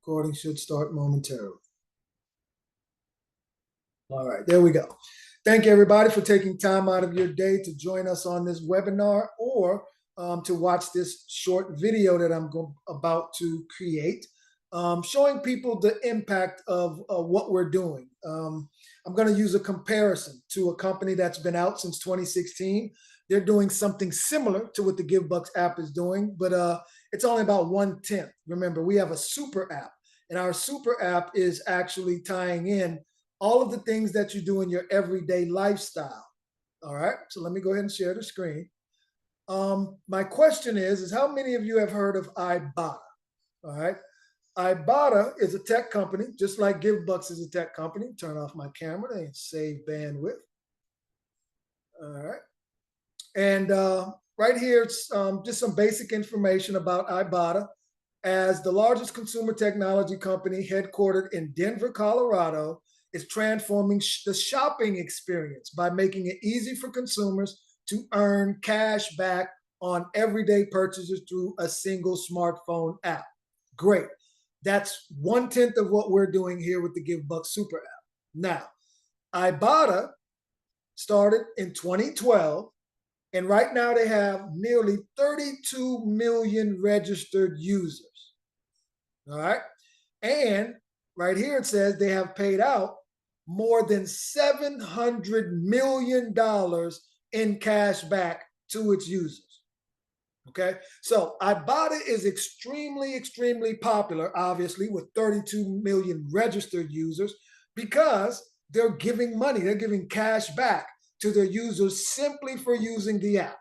Recording should start momentarily. All right, there we go. Thank you, everybody, for taking time out of your day to join us on this webinar or to watch this short video that I'm about to create, showing people the impact of what we're doing. I'm going to use a comparison to a company that's been out since 2016. They're doing something similar to what the Givbux app is doing, but it's only about 1/10. Remember, we have a super app, and our super app is actually tying in all of the things that you do in your everyday lifestyle. All right, so let me go ahead and share the screen. My question is how many of you have heard of Ibotta? All right, Ibotta is a tech company, just like Givbux is a tech company. Turn off my camera and save bandwidth. All right, and right here, it's just some basic information about Ibotta. As the largest consumer technology company headquartered in Denver, Colorado, is transforming the shopping experience by making it easy for consumers to earn cash back on everyday purchases through a single smartphone app. Great. That's 1/10 of what we're doing here with the Givbux Super app. Now, Ibotta started in 2012, and right now they have nearly 32 million registered users. All right. And right here it says they have paid out more than $700 million in cash back to its users. Okay, so Ibotta is extremely, extremely popular, obviously, with 32 million registered users because they're giving money, they're giving cash back to their users simply for using the app.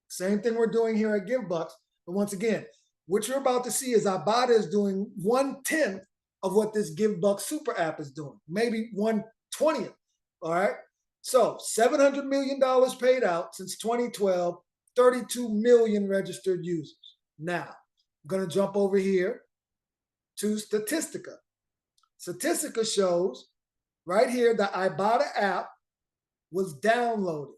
Same thing we're doing here at Givbux, but once again, what you're about to see is Ibotta is doing 1/10 of what this Givbux Super app is doing, maybe 1/20th. All right. So $700 million paid out since 2012, 32 million registered users. Now, I'm going to jump over here to Statistica. Statistica shows right here the Ibotta app was downloaded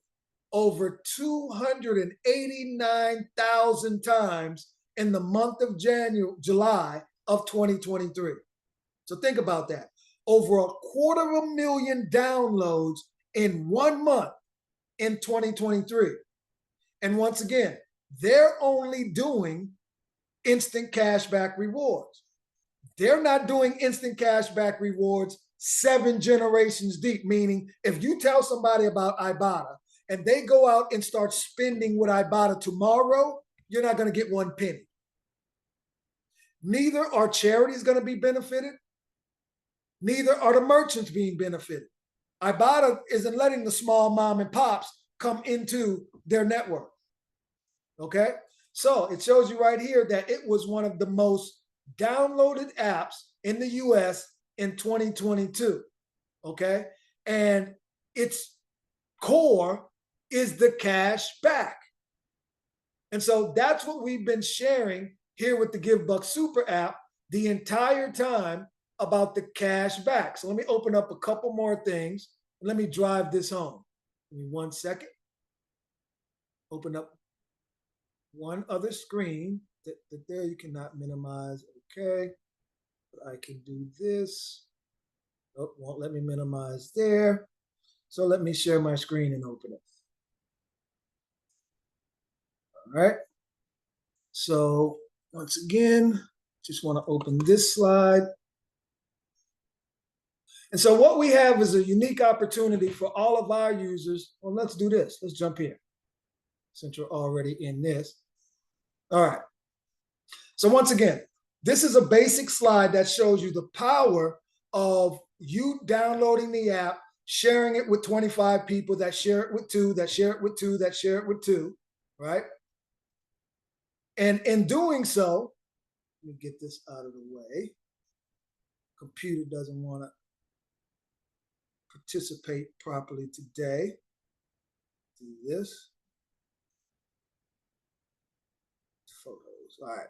over 289,000 times in the month of July of 2023. So think about that. Over 250,000 downloads in 1 month in 2023. And once again, they're only doing instant cashback rewards. They're not doing instant cashback rewards 7 generations deep, meaning if you tell somebody about Ibotta and they go out and start spending with Ibotta tomorrow, you're not going to get 1 penny. Neither are charities going to be benefited. Neither are the merchants being benefited. Ibotta isn't letting the small mom and pops come into their network. Okay? So it shows you right here that it was one of the most downloaded apps in the US in 2022. Okay? And its core is the cash back. And so that's what we've been sharing here with the Givbux Super app the entire time about the cash back. So let me open up a couple more things. And let me drive this home. Give me 1 second. Open up one other screen. There you cannot minimize. Okay. But I can do this. Oh, won't let me minimize there. So let me share my screen and open it. All right. So once again, just want to open this slide. And so what we have is a unique opportunity for all of our users. Well, let's do this. Let's jump here since you're already in this. All right. So once again, this is a basic slide that shows you the power of you downloading the app, sharing it with 25 people that share it with 2, that share it with 2, that share it with 2, right? And in doing so, let me get this out of the way. Computer doesn't want to participate properly today. Do this. Photos. All right.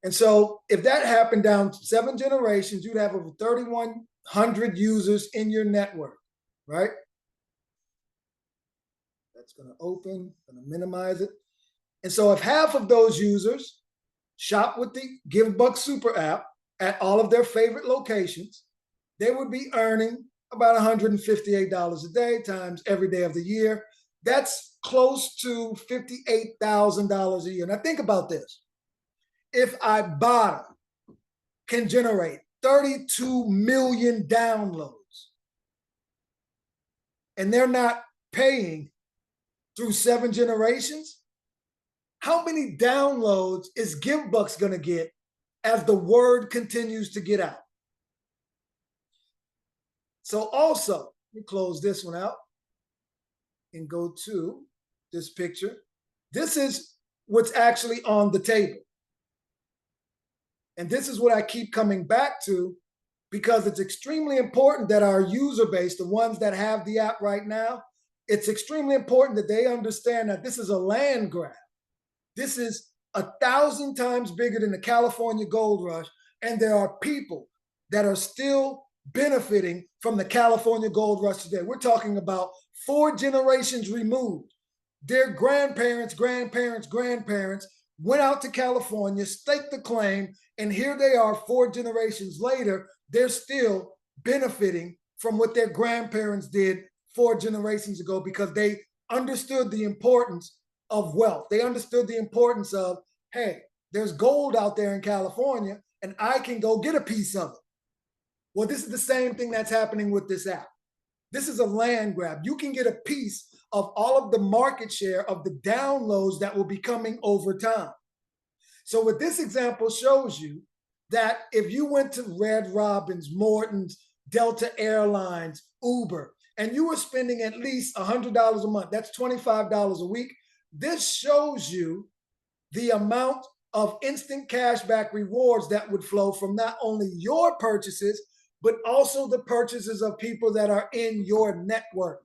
And so if that happened down 7 generations, you'd have over 3,100 users in your network, right? That's going to open, going to minimize it. And so if half of those users shop with the Givbux Super app at all of their favorite locations, they would be earning about $158 a day times every day of the year. That's close to $58,000 a year. Now think about this. If Ibotta can generate 32 million downloads and they're not paying through 7 generations, how many downloads is Givbux going to get as the word continues to get out? So also, let me close this one out and go to this picture. This is what's actually on the table. And this is what I keep coming back to, because it's extremely important that our user base, the ones that have the app right now, it's extremely important that they understand that this is a land grab. This is 1,000 times bigger than the California gold rush. And there are people that are still benefiting from the California gold rush today. We're talking about 4 generations removed. Their grandparents went out to California, staked the claim, and here they are 4 generations later. They're still benefiting from what their grandparents did 4 generations ago, because they understood the importance of wealth. They understood the importance of, hey, there's gold out there in California and I can go get a piece of it. Well, this is the same thing that's happening with this app. This is a land grab. You can get a piece of all of the market share of the downloads that will be coming over time. So what this example shows you, that if you went to Red Robin's, Morton's, Delta Airlines, Uber, and you were spending at least $100 a month, that's $25 a week, this shows you the amount of instant cashback rewards that would flow from not only your purchases, but also the purchases of people that are in your network.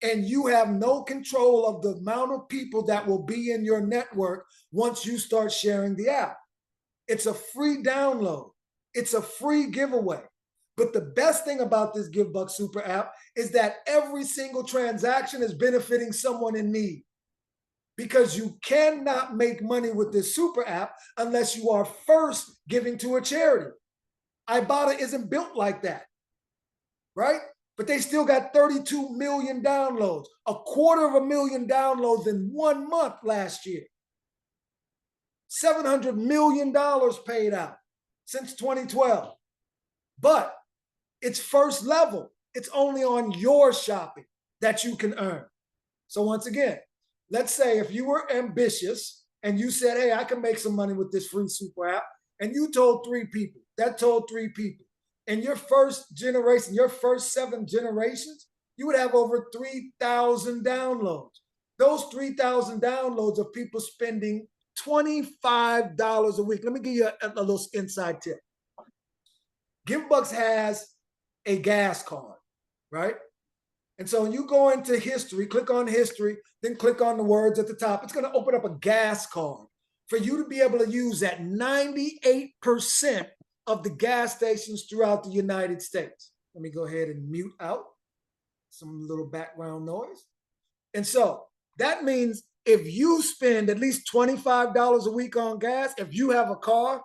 And you have no control of the amount of people that will be in your network once you start sharing the app. It's a free download. It's a free giveaway. But the best thing about this Givbux Super app is that every single transaction is benefiting someone in need, because you cannot make money with this super app unless you are first giving to a charity. Ibotta isn't built like that, right? But they still got 32 million downloads, 250,000 downloads in 1 month last year. $700 million paid out since 2012. But it's first level. It's only on your shopping that you can earn. So once again, let's say if you were ambitious and you said, hey, I can make some money with this free super app, and you told 3 people, that told 3 people. In your first generation, your first 7 generations, you would have over 3,000 downloads. Those 3,000 downloads of people spending $25 a week. Let me give you a little inside tip. Givbux has a gas card, right? And so when you go into history, click on history, then click on the words at the top. It's going to open up a gas card for you to be able to use at 98% of the gas stations throughout the United States. Let me go ahead and mute out some little background noise. And so that means if you spend at least $25 a week on gas, if you have a car,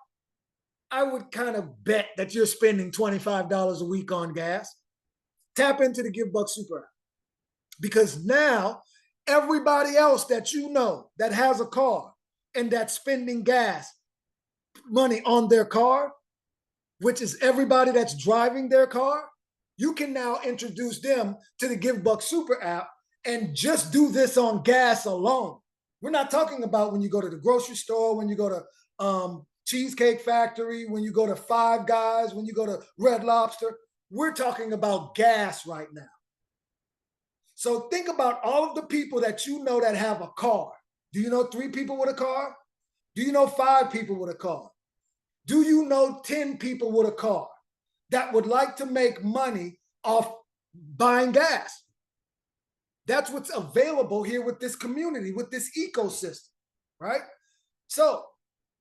I would kind of bet that you're spending $25 a week on gas. Tap into the Givbux Super app, because now everybody else that you know that has a car and that's spending gas money on their car, which is everybody that's driving their car, you can now introduce them to the Givbux Super app and just do this on gas alone. We're not talking about when you go to the grocery store, when you go to Cheesecake Factory, when you go to Five Guys, when you go to Red Lobster. We're talking about gas right now. So think about all of the people that you know that have a car. Do you know 3 people with a car? Do you know 5 people with a car? Do you know 10 people with a car that would like to make money off buying gas? That's what's available here with this community, with this ecosystem, right? So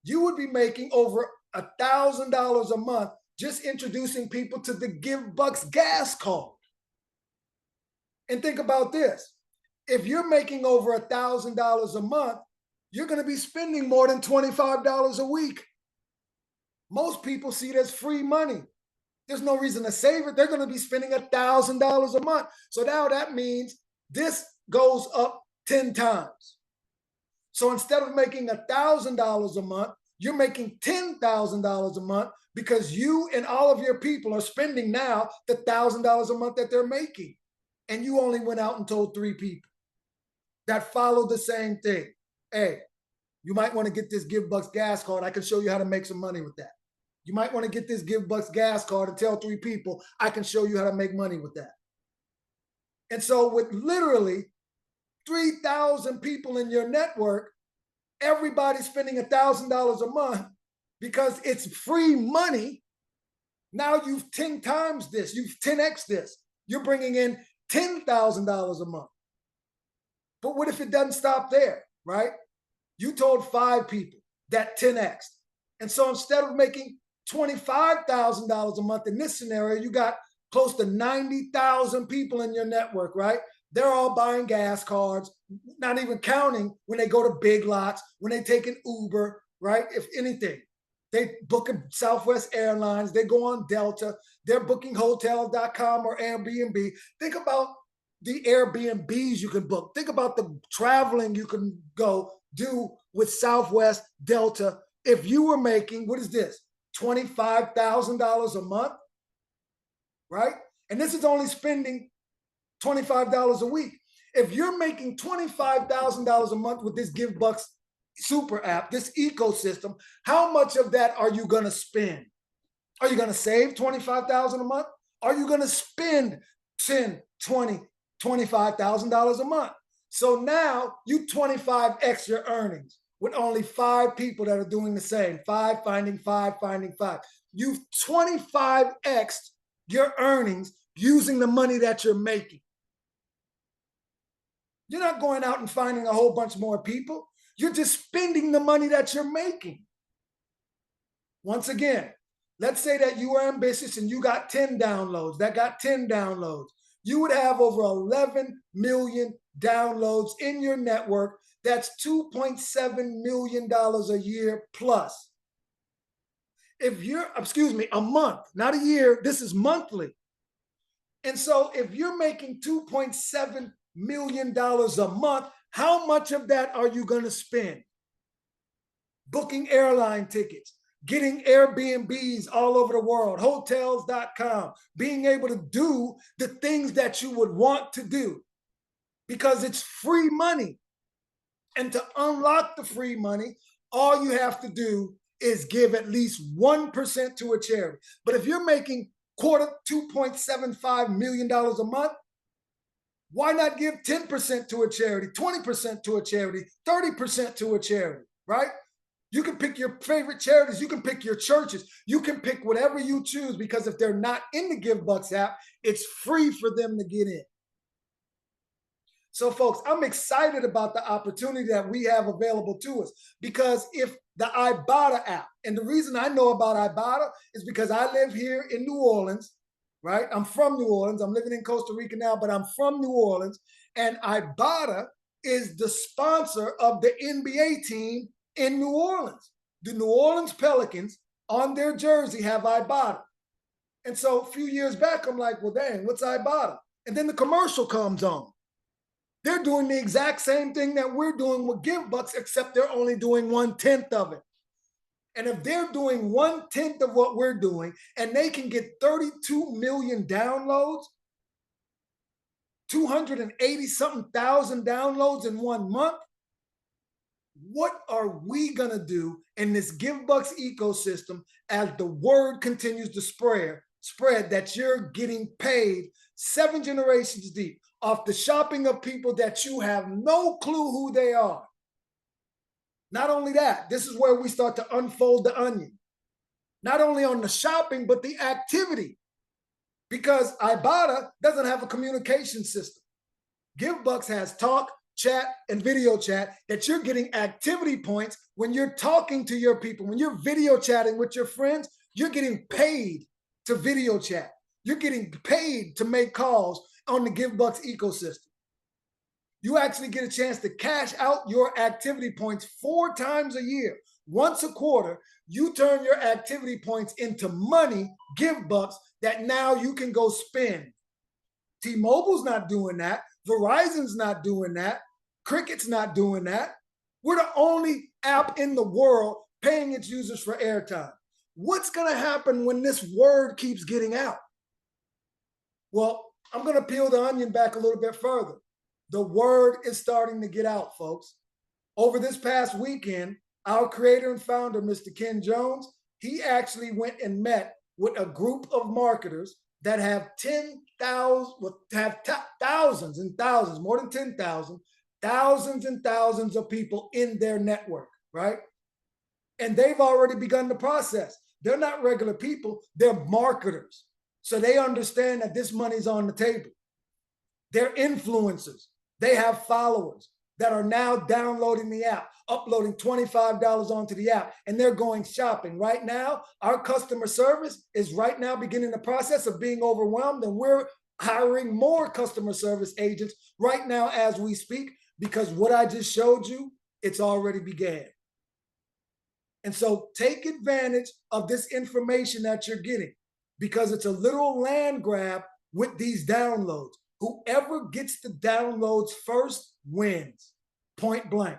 you would be making over $1,000 a month just introducing people to the Givbux gas card. And think about this. If you're making over $1,000 a month, you're going to be spending more than $25 a week. Most people see it as free money. There's no reason to save it. They're going to be spending $1,000 a month. So now that means this goes up 10 times. So instead of making $1,000 a month, you're making $10,000 a month because you and all of your people are spending now the $1,000 a month that they're making. And you only went out and told 3 people that follow the same thing. Hey, you might want to get this Givbux gas card. I can show you how to make some money with that. You might want to get this Givbux gas card and tell 3 people, I can show you how to make money with that. And so with literally 3,000 people in your network, everybody's spending $1,000 a month because it's free money. Now you've 10 times this, you've 10x this. You're bringing in $10,000 a month. But what if it doesn't stop there, right? You told 5 people that 10x. And so instead of making $25,000 a month in this scenario, you got close to 90,000 people in your network, right? They're all buying gas cards, not even counting when they go to Big Lots, when they take an Uber, right? If anything, they book a Southwest Airlines, they go on Delta, they're booking hotels.com or Airbnb. Think about the Airbnbs you can book. Think about the traveling you can go do with Southwest, Delta. If you were making, what is this? $25,000 a month, right? And this is only spending $25 a week. If you're making $25,000 a month with this Givbux super app, this ecosystem, how much of that are you going to spend? Are you going to save $25,000 a month? Are you going to spend $10, $20, $25,000 a month? So now you 25x your earnings with only 5 people that are doing the same. 5 finding 5, finding 5. You've 25x'd your earnings using the money that you're making. You're not going out and finding a whole bunch more people. You're just spending the money that you're making. Once again, let's say that you are ambitious and you got 10 downloads. That got 10 downloads. You would have over 11 million downloads in your network. That's $2.7 million a year plus. If you're, a month, not a year, this is monthly. And so if you're making $2.7 million a month, how much of that are you going to spend? Booking airline tickets, getting Airbnbs all over the world, hotels.com, being able to do the things that you would want to do because it's free money. And to unlock the free money, all you have to is give at least 1% to a charity. But if you're making $2.75 million a month, why not give 10% to a charity, 20% to a charity, 30% to a charity, right? You can pick your favorite charities. You can pick your churches. You can pick whatever you choose because if they're not in the Givbux app, it's free for them to get in. So folks, I'm excited about the opportunity that we have available to us because if the Ibotta app, and the reason I know about Ibotta is because I live here in New Orleans, right? I'm from New Orleans. I'm living in Costa Rica now, but I'm from New Orleans. And Ibotta is the sponsor of the NBA team in New Orleans. The New Orleans Pelicans on their jersey have Ibotta. And so a few years back, I'm like, well, dang, what's Ibotta? And then the commercial comes on. They're doing the exact same thing that we're doing with Givbux, except they're only doing 1/10 of it. And if they're doing 1/10 of what we're doing and they can get 32 million downloads, 280-something thousand downloads in 1 month, what are we going to do in this Givbux ecosystem as the word continues to spread that you're getting paid 7 generations deep off the shopping of people that you have no clue who they are? Not only that, this is where we start to unfold the onion. Not only on the shopping, but the activity. Because Ibotta doesn't have a communication system. Givbux has talk, chat, and video chat that you're getting activity points when you're talking to your people. When you're video chatting with your friends, you're getting paid to video chat. You're getting paid to make calls on the Givbux ecosystem. You actually get a chance to cash out your activity points 4 times a year. Once a quarter, you turn your activity points into money, Givbux, that now you can go spend. T-Mobile's not doing that. Verizon's not doing that. Cricket's not doing that. We're the only app in the world paying its users for airtime. What's going to happen when this word keeps getting out? Well, I'm going to peel the onion back a little bit further. The word is starting to get out, folks. Over this past weekend, our creator and founder, Mr. Ken Jones, he actually went and met with a group of marketers that have 10,000, thousands and thousands, more than 10,000, thousands and thousands of people in their network, right? And they've already begun the process. They're not regular people, they're marketers. So they understand that this money's on the table. They're influencers. They have followers that are now downloading the app, uploading $25 onto the app, and they're going shopping. Right now, our customer service is right now beginning the process of being overwhelmed, and we're hiring more customer service agents right now as we speak, because what I just showed you, it's already began. And so take advantage of this information that you're getting, because it's a literal land grab with these downloads. Whoever gets the downloads first wins, point blank,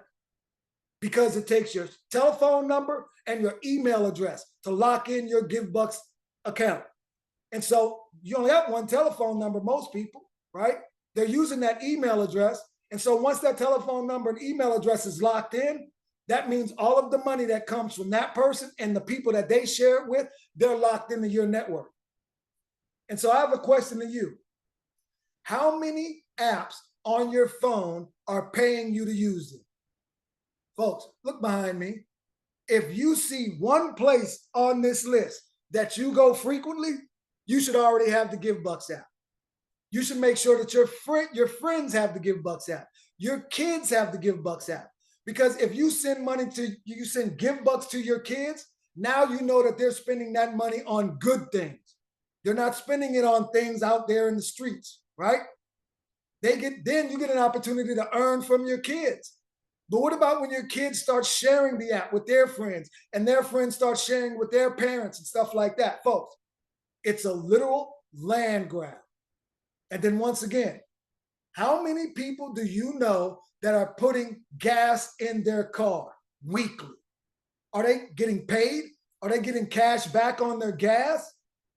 because it takes your telephone number and your email address to lock in your Givbux account. And so you only have one telephone number, most people, right? They're using that email address. And so once that telephone number and email address is locked in, that means all of the money that comes from that person and the people that they share it with, they're locked into your network. And so I have a question to you. How many apps on your phone are paying you to use them? Folks, look behind me. If you see one place on this list that you go frequently, you should already have the Givbux app. You should make sure that your friends have the Givbux app. Your kids have the Givbux app. Because if you send you send Givbux to your kids, now you know that they're spending that money on good things. They're not spending it on things out there in the streets, right? Then you get an opportunity to earn from your kids. But what about when your kids start sharing the app with their friends and their friends start sharing with their parents and stuff like that? Folks, it's a literal land grab. And then once again, how many people do you know that are putting gas in their car weekly? Are they getting paid? Are they getting cash back on their gas?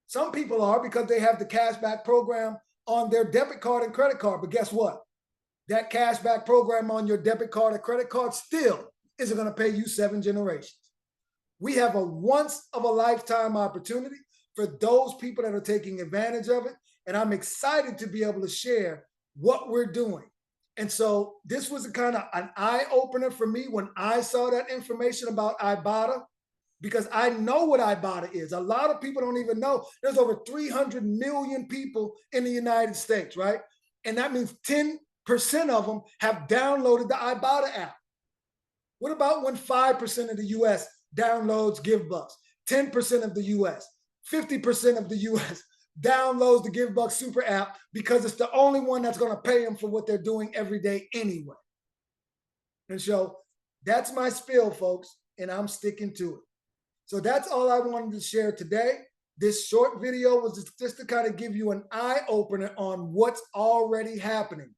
Some people are, because they have the cashback program on their debit card and credit card. But guess what? That cashback program on your debit card or credit card still isn't going to pay you 7 generations. We have a once of a lifetime opportunity for those people that are taking advantage of it. And I'm excited to be able to share what we're doing. And so this was a kind of an eye opener for me when I saw that information about Ibotta, because I know what Ibotta is. A lot of people don't even know. There's over 300 million people in the United States, right? And that means 10% of them have downloaded the Ibotta app. What about when 5% of the US downloads Givbux, 10% of the US, 50% of the US downloads the Givbux super app, because it's the only one that's going to pay them for what they're doing every day anyway. And so that's my spiel, folks, and I'm sticking to it. So that's all I wanted to share today. This short video was just to kind of give you an eye opener on what's already happening.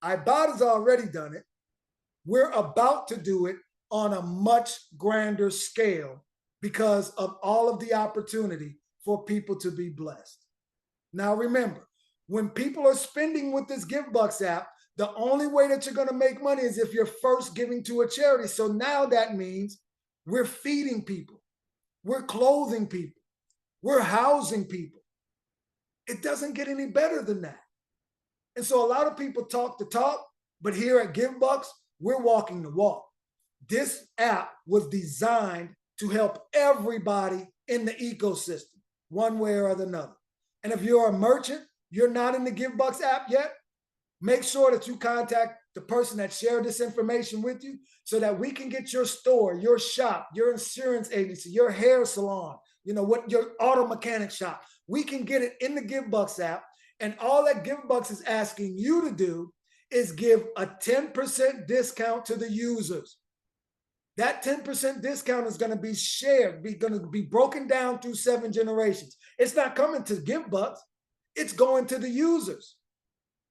Ibotta's already done it. We're about to do it on a much grander scale because of all of the opportunity for people to be blessed. Now remember, when people are spending with this Givbux app, the only way that you're going to make money is if you're first giving to a charity. So now that means we're feeding people. We're clothing people. We're housing people. It doesn't get any better than that. And so a lot of people talk the talk, but here at Givbux, we're walking the walk. This app was designed to help everybody in the ecosystem, one way or another. And if you're a merchant, you're not in the Givbux app yet, make sure that you contact the person that shared this information with you so that we can get your store, your shop, your insurance agency, your hair salon, what your auto mechanic shop, we can get it in the Givbux app. And all that Givbux is asking you to do is give a 10% discount to the users. That 10% discount is going to be shared, going to be broken down through 7 generations. It's not coming to Givbux. It's going to the users.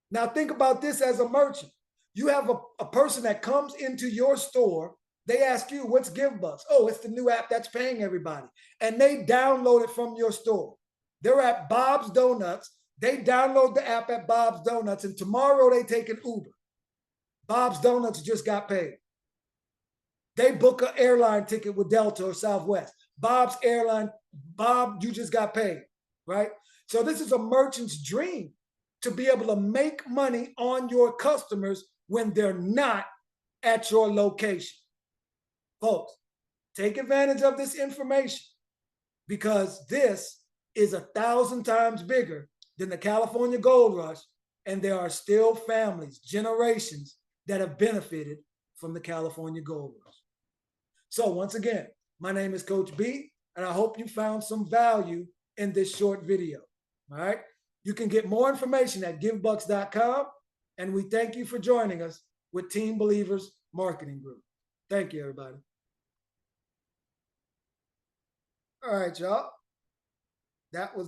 Now think about this as a merchant. You have a person that comes into your store. They ask you, what's Givbux? Oh, it's the new app that's paying everybody. And they download it from your store. They're at Bob's Donuts. They download the app at Bob's Donuts, and tomorrow they take an Uber. Bob's Donuts just got paid. They book an airline ticket with Delta or Southwest. Bob's airline, Bob, you just got paid, right? So this is a merchant's dream, to be able to make money on your customers when they're not at your location. Folks, take advantage of this information, because this is 1,000 times bigger than the California gold rush, and there are still families, generations that have benefited from the California gold rush. So once again, my name is Coach B, and I hope you found some value in this short video. All right. You can get more information at givbux.com, and we thank you for joining us with Team Believers Marketing Group. Thank you, everybody. All right, y'all. That was